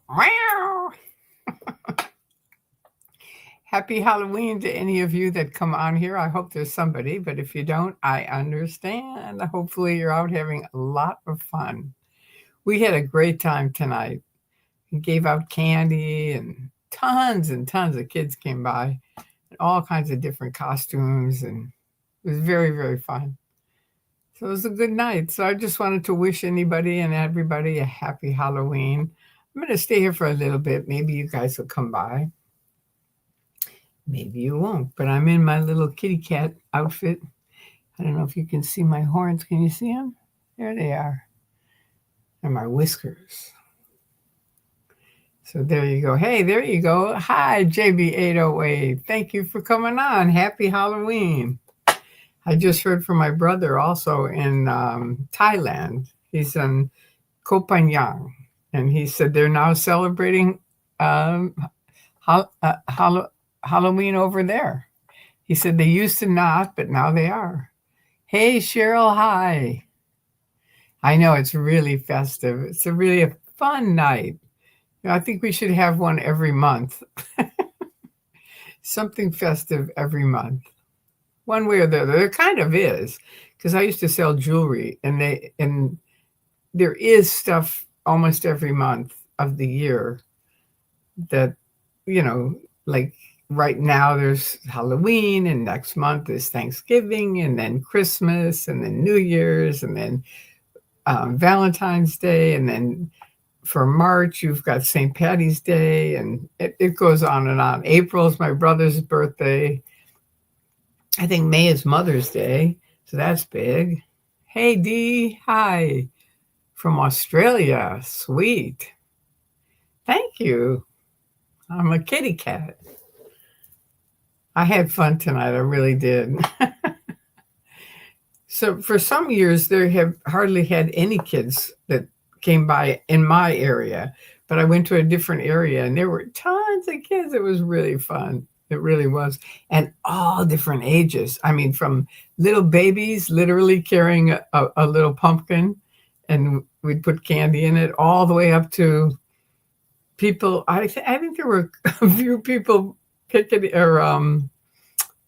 Meow. Happy Halloween to any of you that come on here. I hope there's somebody, but if you don't, I understand. Hopefully, you're out having a lot of fun. We had a great time tonight. We gave out candy, and tons of kids came by, all kinds of different costumes, and it was very, very fun. So it was a good night. So I just wanted to wish anybody and everybody a happy Halloween. I'm going to stay here for a little bit. Maybe you guys will come by. Maybe you won't, but I'm in my little kitty cat outfit. I don't know if you can see my horns. Can you see them? There they are. And my whiskers. So there you go. Hey, there you go. Hi, JB808. Thank you for coming on. Happy Halloween. I just heard from my brother also in Thailand. He's in Koh Phangan, and he said they're now celebrating um, Halloween over there. He said they used to not, but now they are. Hey, Cheryl, hi. I know it's really festive. It's a really a fun night. I think we should have one every month. Something festive every month. One way or the other. There kind of is, because I used to sell jewelry, and there is stuff almost every month of the year that, like right now there's Halloween, and next month is Thanksgiving, and then Christmas, and then New Year's, and then Valentine's Day, and then for March you've got St. Patty's Day, and it goes on and on. April is my brother's birthday. I think May is Mother's Day, so that's big. Hey Dee, hi from Australia. Sweet. Thank you. I'm a kitty cat. I had fun tonight. I really did. So for some years, there have hardly had any kids that came by in my area, but I went to a different area and there were tons of kids. It was really fun. It really was. And all different ages. I mean, from little babies literally carrying a little pumpkin and we'd put candy in it, all the way up to people. I think there were a few people picking or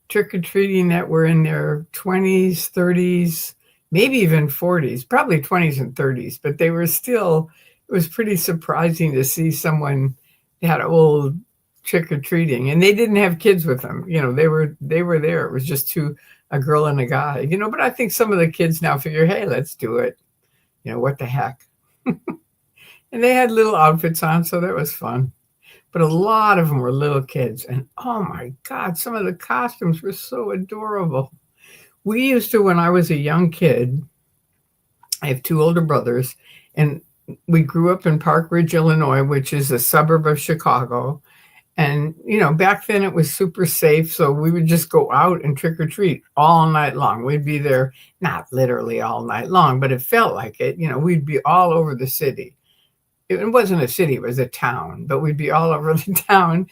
trick-or-treating that were in their 20s, 30s, maybe even 40s, probably 20s and 30s, but they were still, it was pretty surprising to see someone that old trick-or-treating, and they didn't have kids with them. They were there. It was just a girl and a guy, but I think some of the kids now figure, hey, let's do it. What the heck? And they had little outfits on, so that was fun. But a lot of them were little kids. And oh my God, some of the costumes were so adorable. We used to, when I was a young kid, I have two older brothers, and we grew up in Park Ridge, Illinois, which is a suburb of Chicago. And, back then it was super safe. So we would just go out and trick or treat all night long. We'd be there, not literally all night long, but it felt like it. We'd be all over the city. It wasn't a city, it was a town, but we'd be all over the town,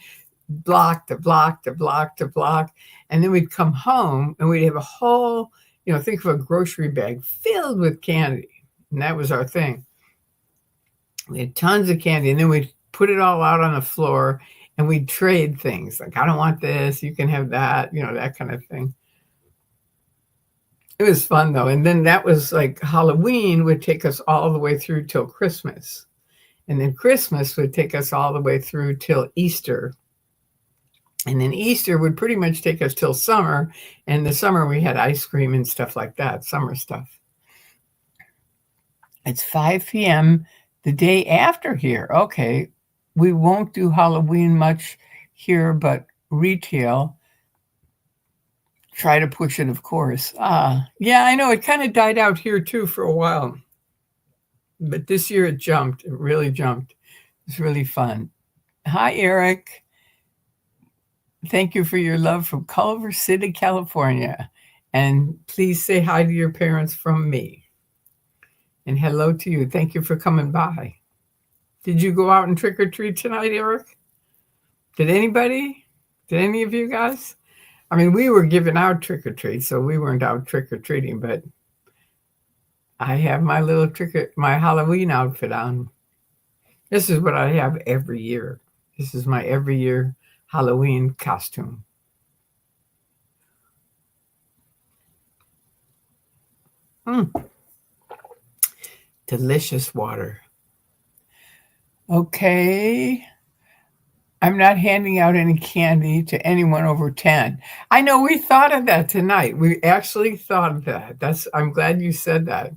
block to block to block to block. And then we'd come home and we'd have a whole, think of a grocery bag filled with candy. And that was our thing. We had tons of candy, and then we'd put it all out on the floor and we'd trade things. Like, I don't want this, you can have that, that kind of thing. It was fun though. And then that was like Halloween would take us all the way through till Christmas. And then Christmas would take us all the way through till Easter. And then Easter would pretty much take us till summer. And the summer we had ice cream and stuff like that, summer stuff. It's 5 p.m. the day after here. Okay, we won't do Halloween much here, but retail. Try to push it, of course. Yeah, I know it kind of died out here too for a while. But this year it jumped. It really jumped. It's really fun. Hi, Eric. Thank you for your love from Culver City, California. And please say hi to your parents from me. And hello to you. Thank you for coming by. Did you go out and trick or treat tonight, Eric? Did anybody? Did any of you guys? I mean, we were giving out trick or treat, so we weren't out trick or treating, but I have my little my Halloween outfit on. This is what I have every year. This is my every year Halloween costume. Mm, delicious water. Okay. I'm not handing out any candy to anyone over 10. I know we thought of that tonight. We actually thought of that. I'm glad you said that.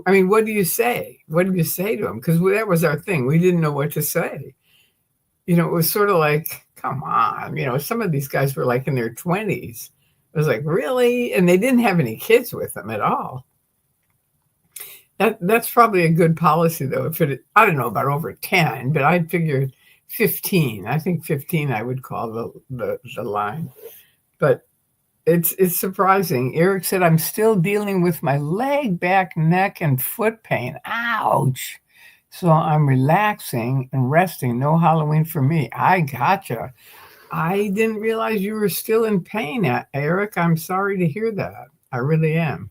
I mean, what do you say? What do you say to them? Because that was our thing. We didn't know what to say. It was sort of like, come on. Some of these guys were like in their 20s. It was like, really? And they didn't have any kids with them at all. That's probably a good policy, though. I don't know about over 10, but I figured 15. I think 15 I would call the line. But it's surprising. Eric said, I'm still dealing with my leg, back, neck, and foot pain. Ouch. So I'm relaxing and resting. No Halloween for me. I gotcha. I didn't realize you were still in pain, Eric. I'm sorry to hear that. I really am.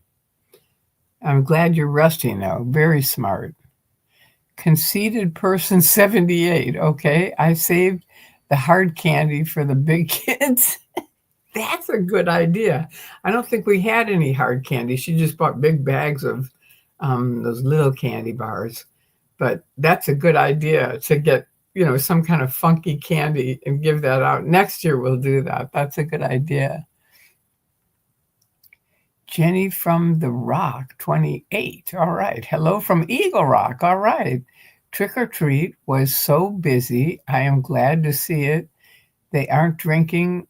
I'm glad you're resting now. Very smart. Conceited person 78. Okay. I saved the hard candy for the big kids. That's a good idea. I don't think we had any hard candy. She just bought big bags of those little candy bars. But that's a good idea to get, some kind of funky candy and give that out. Next year we'll do that. That's a good idea. Jenny from the Rock, 28. All right. Hello from Eagle Rock. All right. Trick or treat was so busy. I am glad to see it. They aren't drinking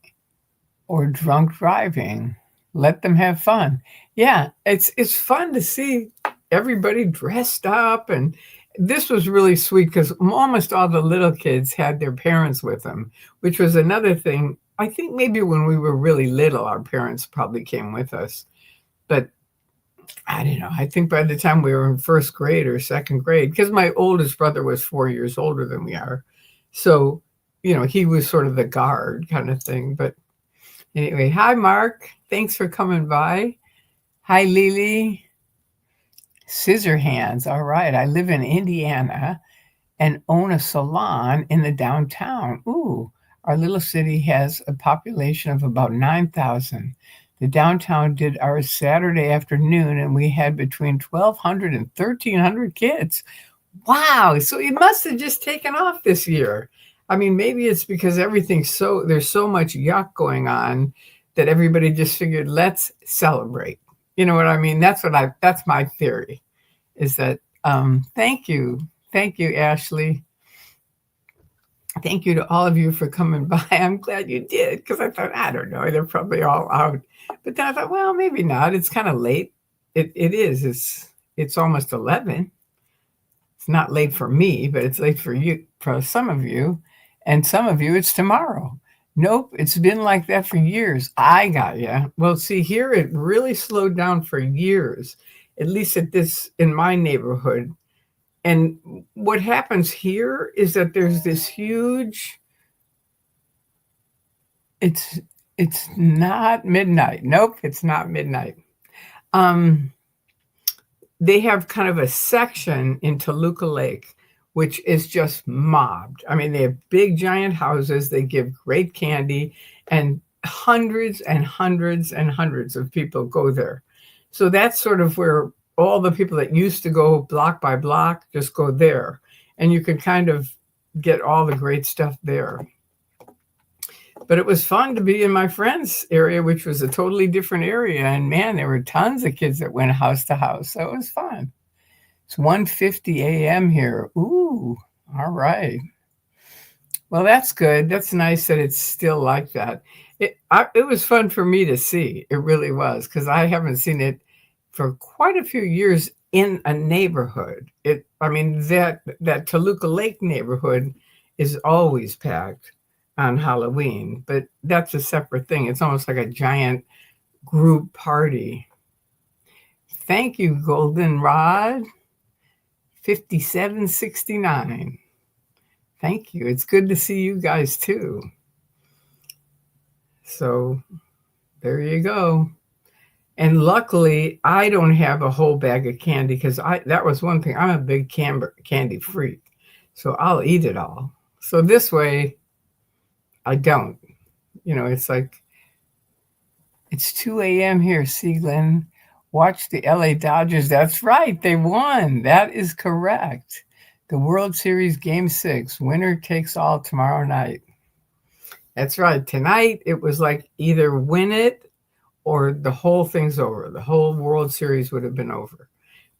or drunk driving. Let them have fun. Yeah, it's fun to see everybody dressed up. And this was really sweet because almost all the little kids had their parents with them, which was another thing. I think maybe when we were really little, our parents probably came with us. But I don't know. I think by the time we were in first grade or second grade, because my oldest brother was 4 years older than we are. So, he was sort of the guard kind of thing. But anyway, hi, Mark. Thanks for coming by. Hi, Lily. Scissor hands. All right. I live in Indiana and own a salon in the downtown. Ooh, our little city has a population of about 9,000. The downtown did ours Saturday afternoon, and we had between 1,200 and 1,300 kids. Wow. So it must have just taken off this year. I mean, maybe it's because there's so much yuck going on that everybody just figured, let's celebrate. You know what I mean? That's my theory is that, thank you. Thank you, Ashley. Thank you to all of you for coming by. I'm glad you did because I thought, I don't know, they're probably all out. But then I thought, well, maybe not. It's kind of late. It is. It's almost 11. It's not late for me, but it's late for you, for some of you. And some of you, it's tomorrow. Nope, it's been like that for years. I got you. Well, see, here it really slowed down for years, at least in my neighborhood. And what happens here is that there's this huge, it's not midnight. Nope, it's not midnight. They have kind of a section in Toluca Lake, which is just mobbed. I mean, they have big, giant houses. They give great candy, and hundreds and hundreds and hundreds of people go there. So that's sort of where all the people that used to go block by block just go there. And you can kind of get all the great stuff there. But it was fun to be in my friend's area, which was a totally different area. And man, there were tons of kids that went house to house. So it was fun. It's 1:50 a.m. here. Ooh, all right. Well, that's good. That's nice that it's still like that. It was fun for me to see. It really was, because I haven't seen it for quite a few years in a neighborhood. That Toluca Lake neighborhood is always packed on Halloween, but that's a separate thing. It's almost like a giant group party. Thank you, Goldenrod. 5769. Thank you. It's good to see you guys too. So there you go. And luckily, I don't have a whole bag of candy because that was one thing. I'm a big candy freak. So I'll eat it all. So this way, I don't. It's like, it's 2 a.m. here, Seaglin. Watch the LA Dodgers. That's right. They won. That is correct. The World Series Game 6. Winner takes all tomorrow night. That's right. Tonight, it was like either win it or the whole thing's over. The whole World Series would have been over.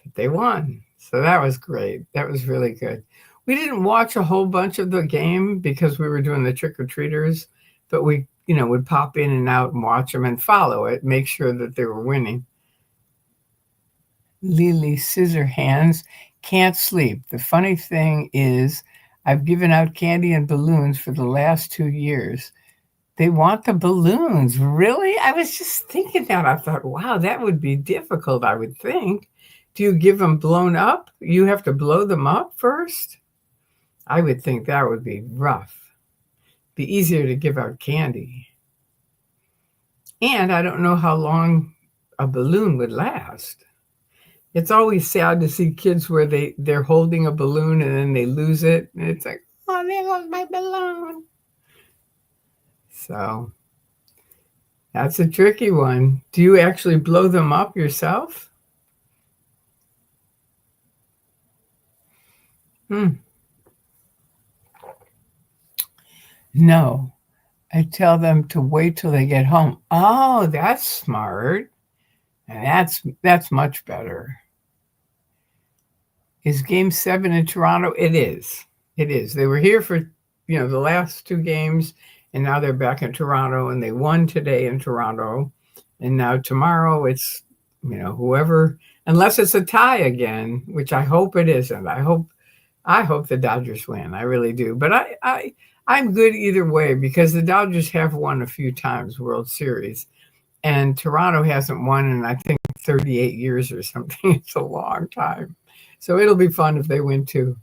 But they won. So that was great. That was really good. We didn't watch a whole bunch of the game because we were doing the trick-or-treaters, but we, would pop in and out and watch them and follow it, make sure that they were winning. Lily Scissorhands can't sleep. The funny thing is, I've given out candy and balloons for the last 2 years. They want the balloons. Really? I was just thinking that. I thought, wow, that would be difficult, I would think. Do you give them blown up? You have to blow them up first? I would think that would be rough. Be easier to give out candy. And I don't know how long a balloon would last. It's always sad to see kids where they're holding a balloon and then they lose it. And it's like, oh, there goes my balloon. So that's a tricky one. Do you actually blow them up yourself? No. I tell them to wait till they get home. Oh, that's smart. And that's much better. Is Game 7 in Toronto? It is. It is. They were here for, the last 2 games, and now they're back in Toronto, and they won today in Toronto. And now tomorrow it's, whoever, unless it's a tie again, which I hope it isn't. I hope the Dodgers win. I really do. But I'm good either way because the Dodgers have won a few times World Series, and Toronto hasn't won in, I think, 38 years or something. It's a long time. So it'll be fun if they win too.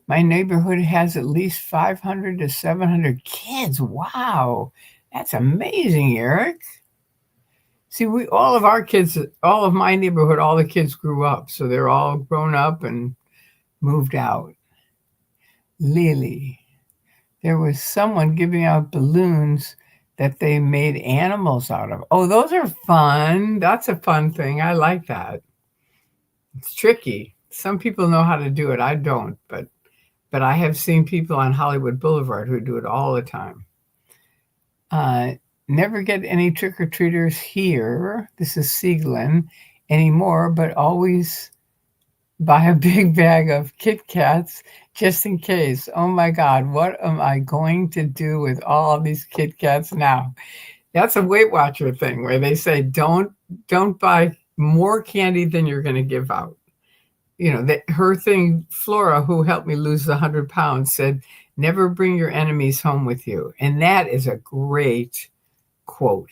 My neighborhood has at least 500 to 700 kids. Wow. That's amazing, Eric. See, all of our kids, all of my neighborhood, all the kids grew up. So they're all grown up and moved out. Lily. There was someone giving out balloons that they made animals out of. Oh, those are fun. That's a fun thing. I like that. It's tricky. Some people know how to do it. I don't, but I have seen people on Hollywood Boulevard who do it all the time. Never get any trick-or-treaters here. This is Sieglin anymore, but always buy a big bag of Kit Kats just in case. Oh my God, what am I going to do with all of these Kit Kats now? That's a Weight Watcher thing where they say don't buy more candy than you're going to give out. Her thing, Flora, who helped me lose the 100 pounds, said, never bring your enemies home with you. And that is a great quote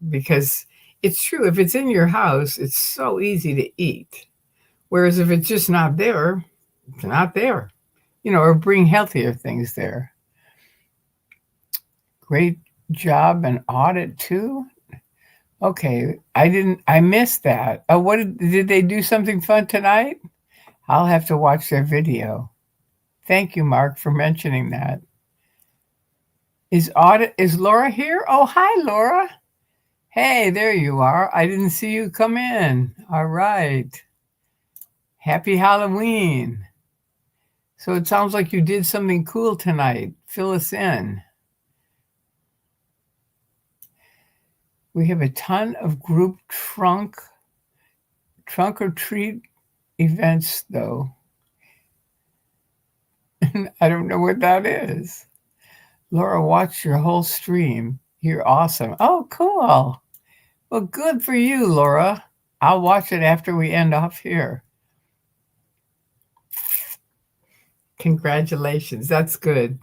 because it's true. If it's in your house, it's so easy to eat. Whereas if it's just not there, it's not there, or bring healthier things there. Great job and audit too. Okay. I missed that. Oh, did they do something fun tonight? I'll have to watch their video. Thank you, Mark, for mentioning that. Is Laura here? Oh, hi, Laura. Hey, there you are. I didn't see you come in. All right. Happy Halloween. So it sounds like you did something cool tonight. Fill us in. We have a ton of group trunk or treat events, though. I don't know what that is. Laura watched your whole stream. You're awesome. Oh, cool. Well, good for you, Laura. I'll watch it after we end off here. Congratulations. That's good.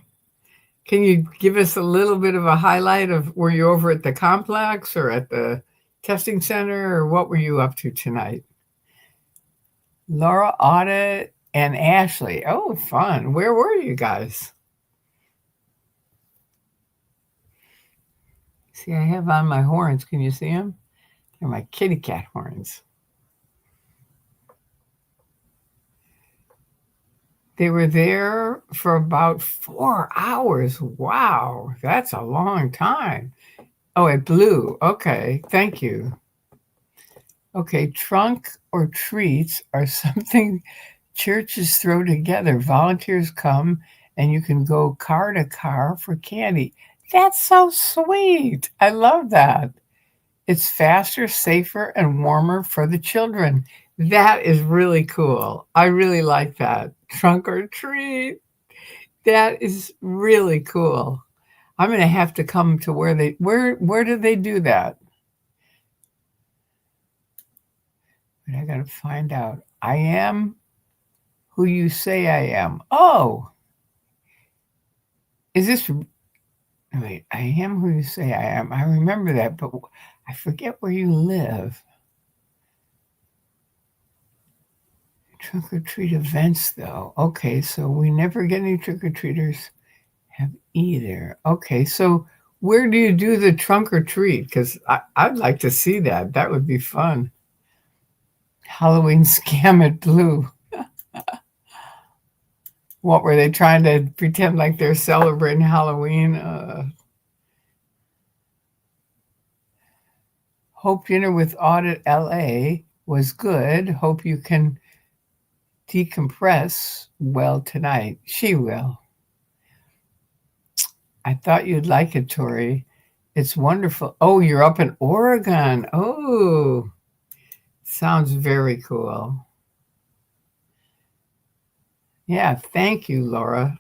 Can you give us a little bit of a highlight of were you over at the complex or at the testing center or what were you up to tonight? Laura, Audit, and Ashley. Oh, fun. Where were you guys? See, I have on my horns. Can you see them? They're my kitty cat horns. They were there for about 4 hours. Wow, that's a long time. Oh, at Blue. Okay, thank you. Okay, trunk or treats are something churches throw together. Volunteers come and you can go car to car for candy. That's so sweet. I love that. It's faster, safer, and warmer for the children. That is really cool. I really like that. Trunk or treat. That is really cool. I'm going to have to come to where do they do that? But I got to find out. I am who you say I am. Oh, is this wait, I am who you say I am. I remember that, but I forget where you live. Trick or treat events, though. Okay, so we never get any trick or treaters have either. Okay, so where do you do the trunk or treat? Because I'd like to see that. That would be fun. Halloween scam at Blue. What were they trying to pretend like they're celebrating Halloween? Hope dinner with Audit LA was good. Hope you can decompress well tonight. She will. I thought you'd like it, Tori. It's wonderful. Oh, you're up in Oregon. Oh, sounds very cool. Yeah, thank you, Laura.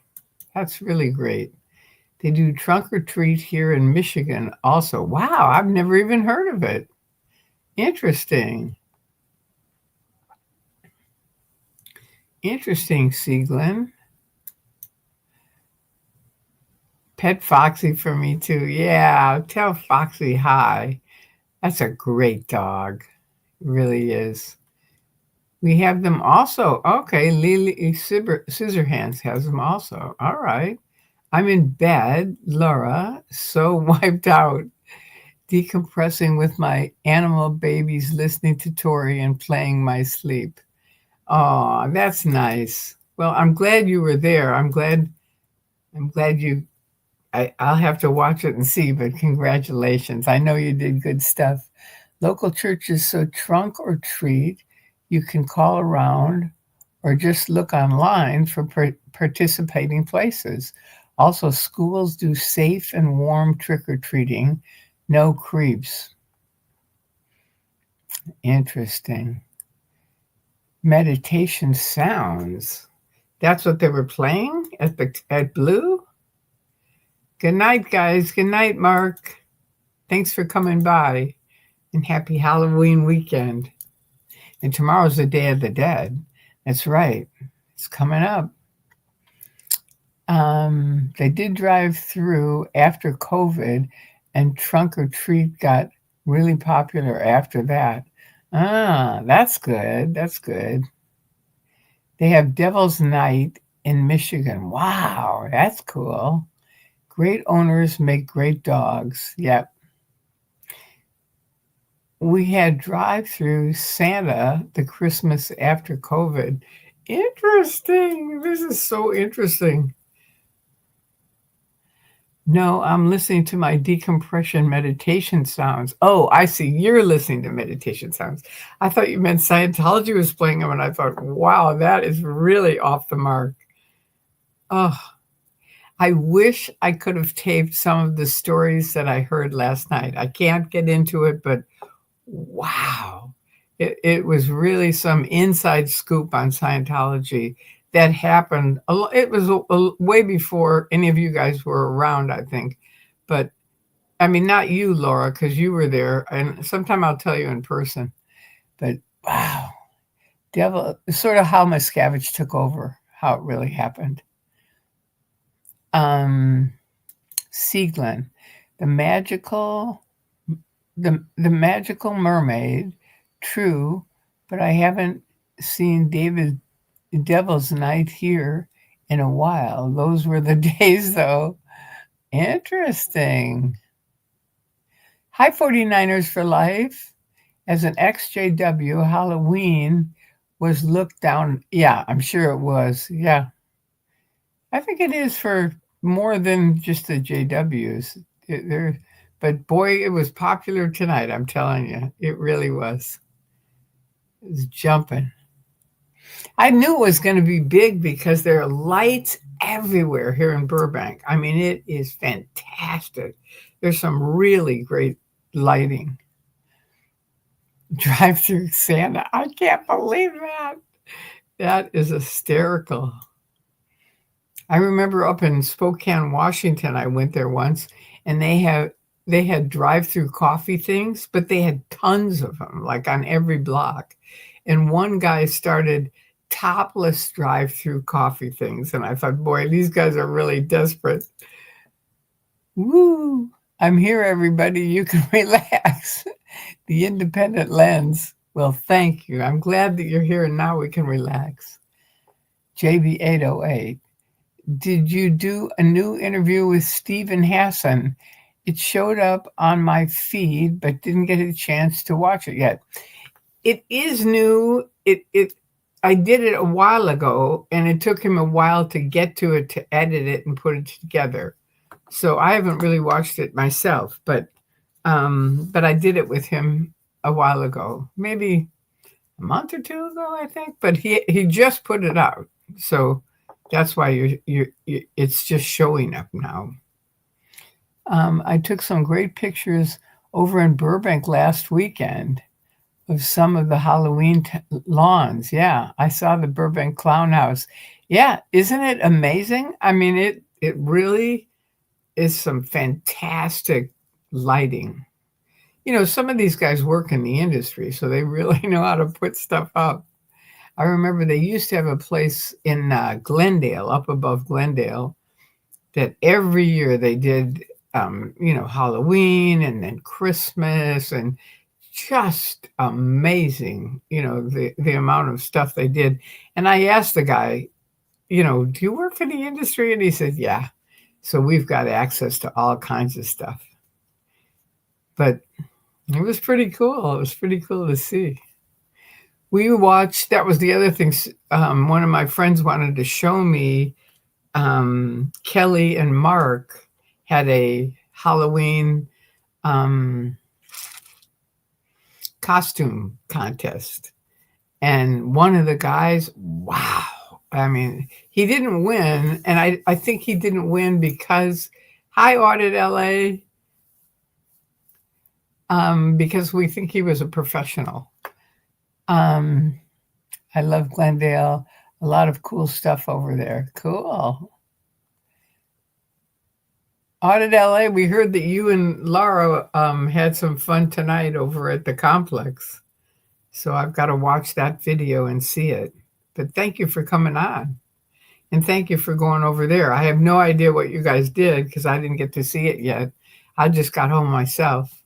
That's really great. They do trunk or treat here in Michigan also. Wow, I've never even heard of it. Interesting. Interesting, Sieglin. Pet Foxy for me too. Yeah, tell Foxy hi. That's a great dog. It really is. We have them also. Okay, Lily Scissorhands has them also. All right. I'm in bed, Laura, so wiped out, decompressing with my animal babies, listening to Tori and playing my sleep. Oh, that's nice. Well, I'm glad you were there. I'm glad you I'll have to watch it and see, but congratulations. I know you did good stuff. Local churches, so trunk or treat, you can call around or just look online for participating places. Also, schools do safe and warm trick or treating, no creeps. Interesting. Meditation sounds. That's what they were playing at Blue? Good night, guys. Good night, Mark. Thanks for coming by, and happy Halloween weekend. And tomorrow's the Day of the Dead. That's right. It's coming up. They did drive through after COVID, and trunk or treat got really popular after that. Ah, that's good. That's good. They have Devil's Night in Michigan. Wow, that's cool. Great owners make great dogs. Yep. We had drive-through Santa the Christmas after COVID. Interesting. This is so interesting. No, I'm listening to my decompression meditation sounds. Oh, I see. You're listening to meditation sounds. I thought you meant Scientology was playing them, and I thought, wow, that is really off the mark. Oh, I wish I could have taped some of the stories that I heard last night. I can't get into it, but wow, it was really some inside scoop on Scientology that happened. It was way before any of you guys were around, I think. But I mean, not you, Laura, because you were there. And sometime I'll tell you in person. But wow, devil, sort of how Miscavige took over, how it really happened. Sieglin, the magical mermaid, true, but I haven't seen Devil's Night here in a while. Those were the days, though. Interesting. Hi, 49ers for life. As an ex-JW, Halloween was looked down. Yeah, I'm sure it was. Yeah. I think it is for more than just the JWs. But boy, it was popular tonight. I'm telling you, it really was. It was jumping. I knew it was going to be big because there are lights everywhere here in Burbank. I mean, it is fantastic. There's some really great lighting. Drive through Santa. I can't believe that. That is hysterical. I remember up in Spokane, Washington, I went there once, and they had drive-through coffee things, but they had tons of them, like on every block. And one guy started topless drive-through coffee things, and I thought, boy, these guys are really desperate. Woo! I'm here, everybody. You can relax. The independent lens. Well, thank you. I'm glad that you're here, and now we can relax. JB808. Did you do a new interview with Stephen Hassan? It showed up on my feed, but didn't get a chance to watch it yet. It is new. I did it a while ago, and it took him a while to get to it, to edit it and put it together. So I haven't really watched it myself, but I did it with him a while ago, maybe a month or two ago, I think. But he just put it out, so that's why it's just showing up now. I took some great pictures over in Burbank last weekend of some of the Halloween lawns. Yeah, I saw the Burbank Clown House. Yeah, isn't it amazing? I mean, it really is some fantastic lighting. You know, some of these guys work in the industry, so they really know how to put stuff up. I remember they used to have a place in Glendale, up above Glendale, that every year they did, Halloween and then Christmas, and just amazing, the amount of stuff they did. And I asked the guy, do you work for the industry? And he said, yeah. So we've got access to all kinds of stuff. But it was pretty cool. It was pretty cool to see. We watched, that was the other thing. One of my friends wanted to show me, Kelly and Mark had a Halloween costume contest. And one of the guys, wow. I mean, he didn't win. And I think he didn't win because, hi, Audit LA, because we think he was a professional. I love Glendale. A lot of cool stuff over there. Cool. Audit LA, we heard that you and Laura had some fun tonight over at the complex. So I've got to watch that video and see it. But thank you for coming on. And thank you for going over there. I have no idea what you guys did because I didn't get to see it yet. I just got home myself.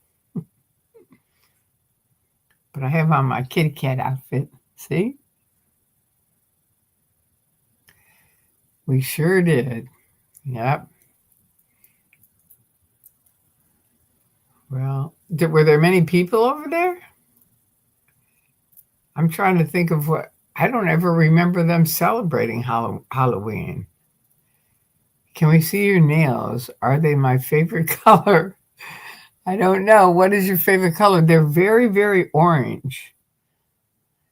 But I have on my kitty cat outfit. See? We sure did. Yep. Well, were there many people over there? I'm trying to think of what, I don't ever remember them celebrating Halloween. Can we see your nails? Are they my favorite color? I don't know. What is your favorite color? They're very, very orange.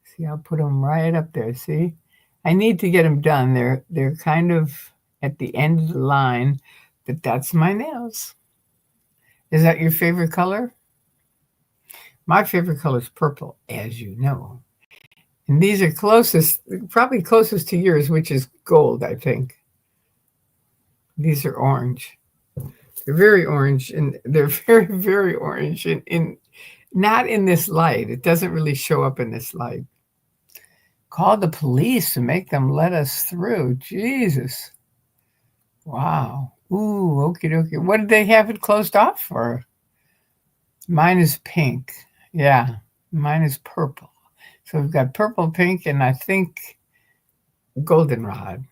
See, I'll put them right up there. See? I need to get them done. They're kind of at the end of the line, but that's my nails. Is that your favorite color? My favorite color is purple, as you know. And these are probably closest to yours, which is gold, I think. These are orange. They're very orange, and they're very, very orange. And not in this light. It doesn't really show up in this light. Call the police to make them let us through. Jesus. Wow. Ooh, okie dokie. What did they have it closed off for? Mine is pink. Yeah, mine is purple. So we've got purple, pink, and I think goldenrod.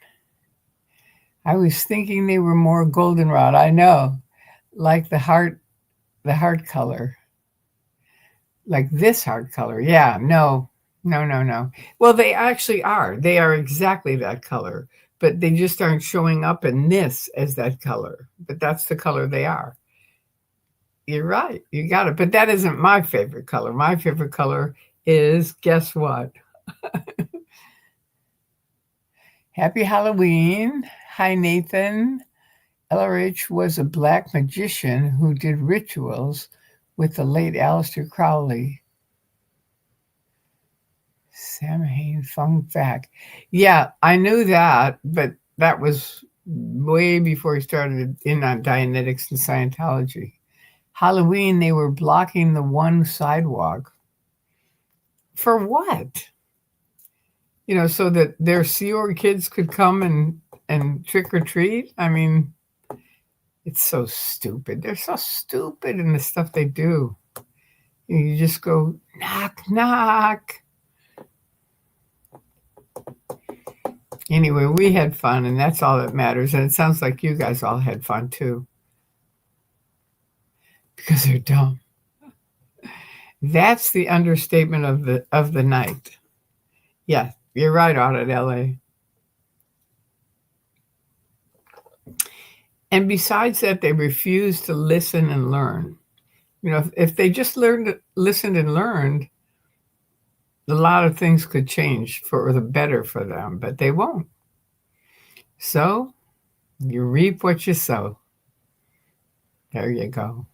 I was thinking they were more goldenrod. I know, like the heart color, like this heart color. Yeah, no. Well, they actually are. They are exactly that color, but they just aren't showing up in this as that color. But that's the color they are. You're right. You got it. But that isn't my favorite color. My favorite color is, guess what? Happy Halloween. Hi, Nathan. LRH was a black magician who did rituals with the late Aleister Crowley. Samhain fun fact. Yeah, I knew that, but that was way before he started in on Dianetics and Scientology. Halloween, they were blocking the one sidewalk. For what? So that their Sea Org kids could come and trick or treat? I mean, it's so stupid. They're so stupid in the stuff they do. You just go, knock, knock. Anyway, we had fun, and that's all that matters. And it sounds like you guys all had fun, too. Because they're dumb. That's the understatement of the night. Yeah, you're right out at LA. And besides that, they refuse to listen and learn. If they just listened and learned, a lot of things could change for the better for them, but they won't. So you reap what you sow. There you go.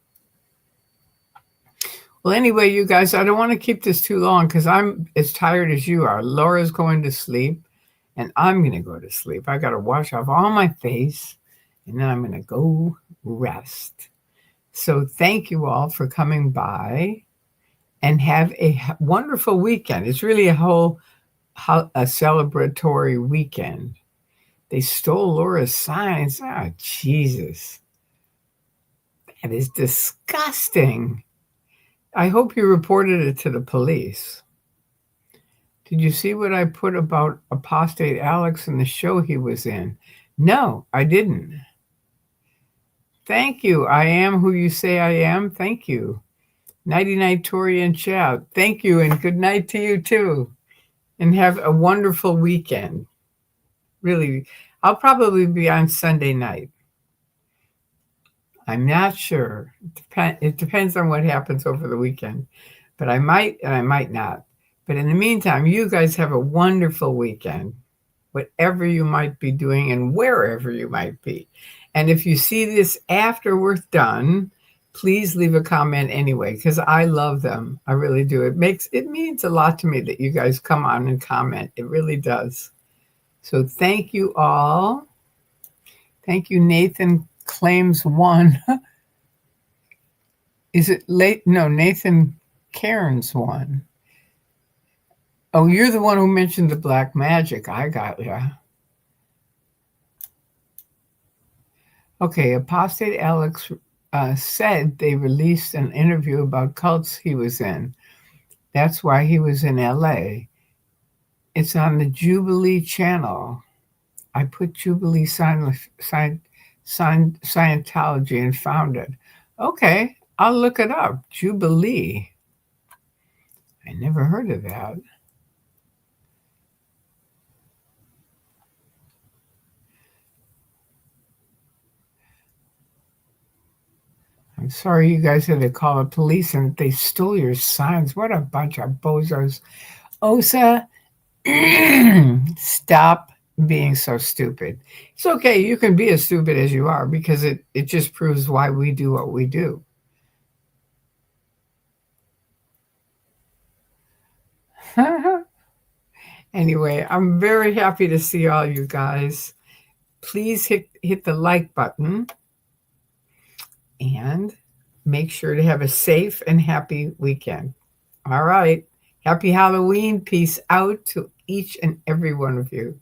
Well, anyway, you guys, I don't want to keep this too long because I'm as tired as you are. Laura's going to sleep, and I'm going to go to sleep. I got to wash off all my face, and then I'm going to go rest. So thank you all for coming by, and have a wonderful weekend. It's really a celebratory weekend. They stole Laura's signs. Oh, Jesus. That is disgusting. I hope you reported it to the police. Did you see what I put about Apostate Alex in the show he was in? No, I didn't. Thank you. I am who you say I am. Thank you. Nighty-night, Tori and Chad. Thank you, and good night to you, too. And have a wonderful weekend. Really, I'll probably be on Sunday night. I'm not sure. It depends on what happens over the weekend. But I might and I might not. But in the meantime, you guys have a wonderful weekend, whatever you might be doing and wherever you might be. And if you see this after we're done, please leave a comment anyway, because I love them. I really do. It means a lot to me that you guys come on and comment. It really does. So thank you all. Thank you, Nathan claims one. Is it late? No, Nathan Cairns one. Oh, you're the one who mentioned the black magic. I got you. Okay, Apostate Alex said they released an interview about cults he was in. That's why he was in LA. It's on the Jubilee channel. I put Jubilee Scientology and found it. Okay, I'll look it up. Jubilee. I never heard of that. I'm sorry you guys had to call the police and they stole your signs. What a bunch of bozos. Osa, stop being so stupid. It's okay. You can be as stupid as you are because it just proves why we do what we do. Anyway, I'm very happy to see all you guys. Please hit the like button and make sure to have a safe and happy weekend. All right. Happy Halloween. Peace out to each and every one of you.